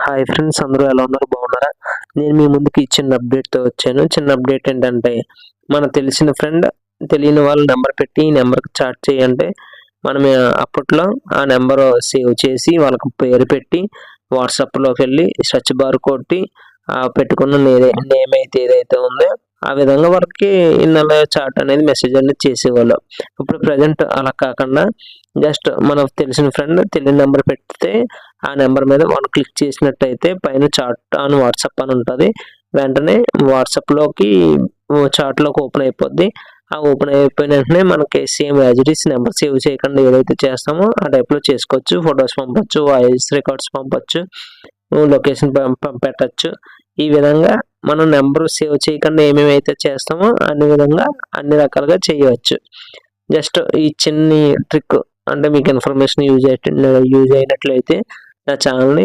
Hi friends, అందరూ ఎలా ఉన్నారు? బాగున్నారా? నేను మీ ముందుకి చిన్న అప్డేట్‌తో వచ్చాను. చిన్న అప్డేట్ ఏంటంటే, మన తెలిసిన ఫ్రెండ్ తెలియని వాళ్ళ నెంబర్ పెట్టి ఈ నెంబర్‌కి చాట్ చేయంటే, మనం అప్పట్లో ఆ నెంబర్ సేవ్ చేసి వాళ్ళకి పేరు పెట్టి వాట్సాప్‌లోకెళ్ళి సెర్చ్ బార్ కొట్టి పెట్టుకున్న నేమ్ అయితే ఏదైతే ఉందో ఆ విధంగా వాళ్ళకి ఇన్నాళ్ళ చాట్ అనేది మెసేజ్ అనేది చేసేవాళ్ళం. ఇప్పుడు ప్రెజెంట్ అలా కాకుండా జస్ట్ మనకు తెలిసిన ఫ్రెండ్ తెలియని నెంబర్ పెడితే ఆ నెంబర్ మీద మనం క్లిక్ చేసినట్టయితే పైన చాట్ ఆన్ వాట్సాప్ అని ఉంటుంది. వెంటనే వాట్సాప్‌లోకి చాట్‌లోకి ఓపెన్ అయిపోద్ది. ఆ ఓపెన్ అయిపోయిన వెంటనే మనకి same as it is number save చేయకుండా ఏదైతే చేస్తామో ఆ టైప్‌లో చేసుకోవచ్చు. ఫొటోస్ పంపొచ్చు, వాయిస్ రికార్డ్స్ పంపొచ్చు, లొకేషన్ పెట్టొచ్చు. ఈ విధంగా మనం నెంబర్ సేవ్ చేయకుండా ఏమేమైతే చేస్తామో అన్ని రకాలుగా చేయవచ్చు. జస్ట్ ఈ చిన్ని ట్రిక్ అంటే మీకు ఇన్ఫర్మేషన్ యూజ్ అయినట్లయితే నా ఛానల్‌ని